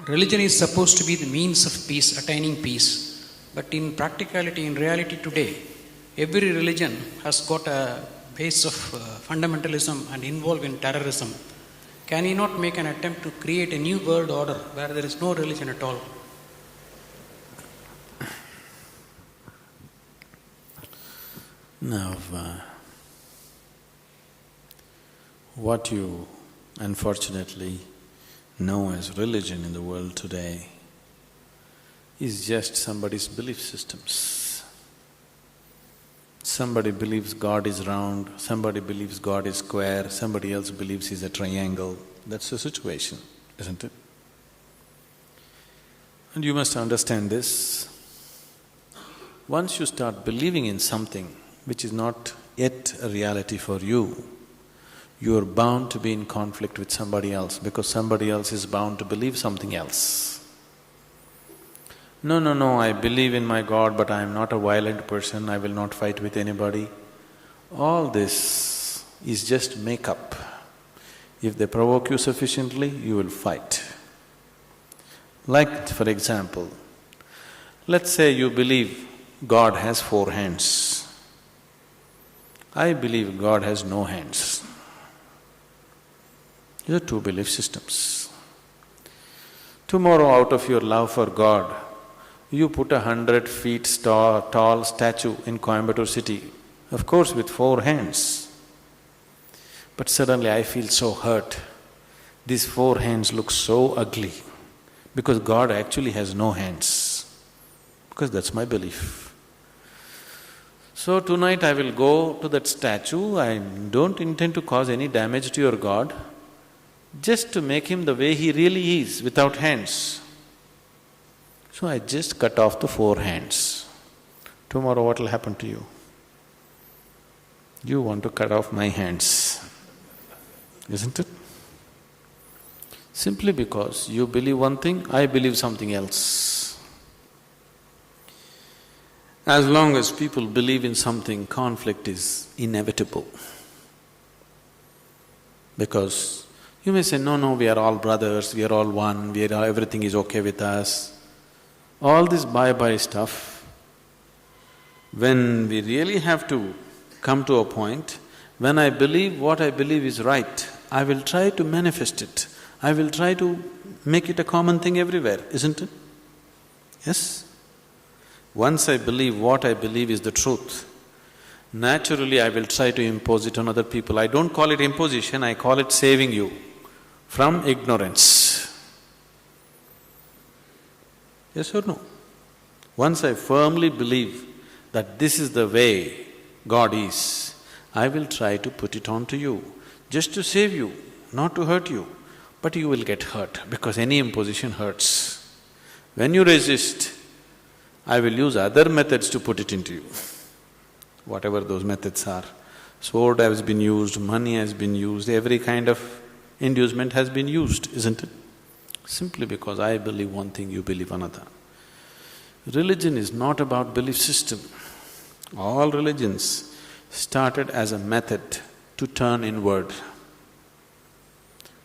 religion is supposed to be the means of peace, attaining peace. But in practicality, in reality today, every religion has got a base of fundamentalism and involved in terrorism. Can he not make an attempt to create a new world order where there is no religion at all? Now, what you unfortunately know as religion in the world today is just somebody's belief systems. Somebody believes God is round, somebody believes God is square, somebody else believes he's a triangle. That's the situation, isn't it? And you must understand this. Once you start believing in something which is not yet a reality for you, you are bound to be in conflict with somebody else because somebody else is bound to believe something else. No, I believe in my God, but I am not a violent person, I will not fight with anybody. All this is just make-up. If they provoke you sufficiently, you will fight. Like, for example, let's say you believe God has 4 hands. I believe God has no hands. These are 2 belief systems. Tomorrow, out of your love for God, you put a 100 feet tall statue in Coimbatore city, of course with 4 hands. But suddenly I feel so hurt. These 4 hands look so ugly because God actually has no hands, because that's my belief. So tonight I will go to that statue, I don't intend to cause any damage to your God, just to make him the way he really is, without hands. So I just cut off the 4 hands. Tomorrow what will happen to you? You want to cut off my hands, isn't it? Simply because you believe one thing, I believe something else. As long as people believe in something, conflict is inevitable. Because you may say, no, we are all brothers, we are all one, everything is okay with us. All this bye-bye stuff, when we really have to come to a point, when I believe what I believe is right, I will try to manifest it. I will try to make it a common thing everywhere, isn't it? Yes? Once I believe what I believe is the truth, naturally I will try to impose it on other people. I don't call it imposition, I call it saving you from ignorance. Yes or no? Once I firmly believe that this is the way God is, I will try to put it on to you, just to save you, not to hurt you. But you will get hurt because any imposition hurts. When you resist, I will use other methods to put it into you, whatever those methods are. Sword has been used, money has been used, every kind of inducement has been used, isn't it? Simply because I believe one thing, you believe another. Religion is not about belief system. All religions started as a method to turn inward.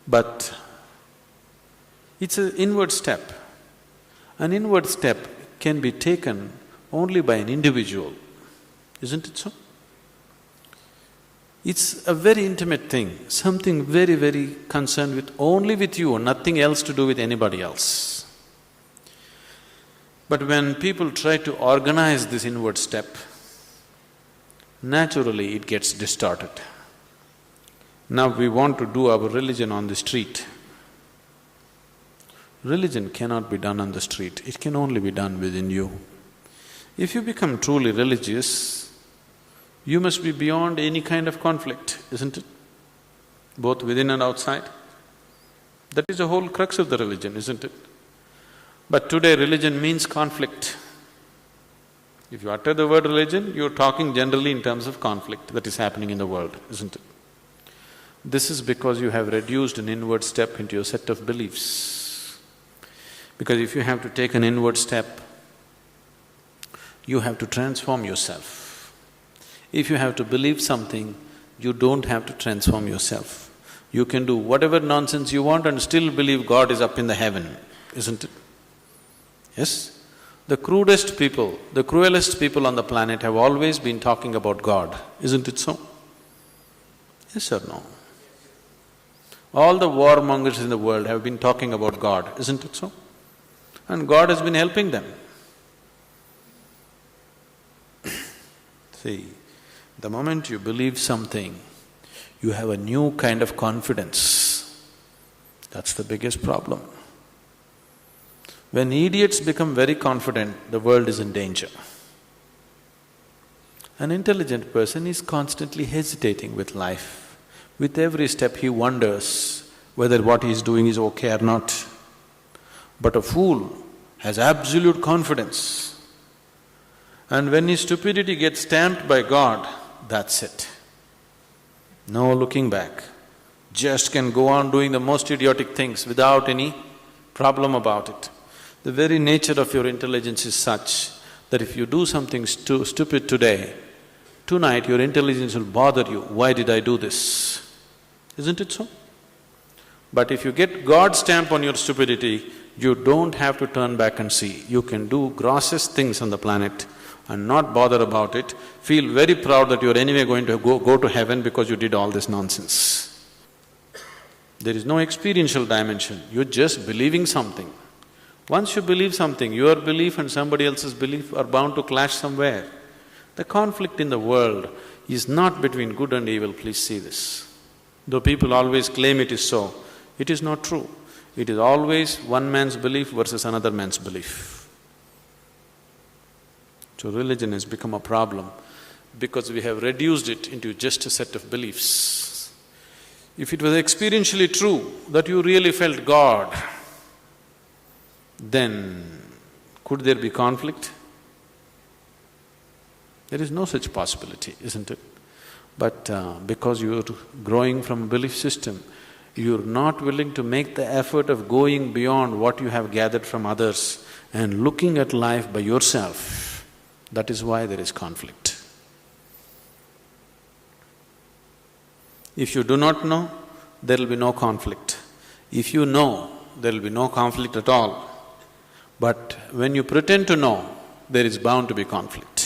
But it's an inward step. An inward step can be taken only by an individual, isn't it so? It's a very intimate thing, something very, very concerned with only with you, nothing else to do with anybody else. But when people try to organize this inward step, naturally it gets distorted. Now we want to do our religion on the street. Religion cannot be done on the street, it can only be done within you. If you become truly religious, you must be beyond any kind of conflict, isn't it? Both within and outside. That is the whole crux of the religion, isn't it? But today religion means conflict. If you utter the word religion, you're talking generally in terms of conflict that is happening in the world, isn't it? This is because you have reduced an inward step into your set of beliefs. Because if you have to take an inward step, you have to transform yourself. If you have to believe something, you don't have to transform yourself. You can do whatever nonsense you want and still believe God is up in the heaven. isn't it? Yes? The crudest people, the cruelest people on the planet have always been talking about God, isn't it so? Yes or no? All the warmongers in the world have been talking about God, isn't it so? And God has been helping them. See, the moment you believe something, you have a new kind of confidence. That's the biggest problem. When idiots become very confident, the world is in danger. An intelligent person is constantly hesitating with life. With every step he wonders whether what he is doing is okay or not. But a fool has absolute confidence. And when his stupidity gets stamped by God, that's it. No looking back. Just can go on doing the most idiotic things without any problem about it. The very nature of your intelligence is such that if you do something stupid today, tonight your intelligence will bother you, why did I do this? Isn't it so? But if you get God's stamp on your stupidity, you don't have to turn back and see. You can do grossest things on the planet and not bother about it, feel very proud that you're anyway going to go to heaven because you did all this nonsense. There is no experiential dimension, you're just believing something. Once you believe something, your belief and somebody else's belief are bound to clash somewhere. The conflict in the world is not between good and evil, please see this. Though people always claim it is so, it is not true. It is always one man's belief versus another man's belief. So religion has become a problem because we have reduced it into just a set of beliefs. If it was experientially true that you really felt God, then could there be conflict? There is no such possibility, isn't it? But because you're growing from a belief system, you're not willing to make the effort of going beyond what you have gathered from others and looking at life by yourself. That is why there is conflict. If you do not know, there will be no conflict. If you know, there will be no conflict at all. But when you pretend to know, there is bound to be conflict.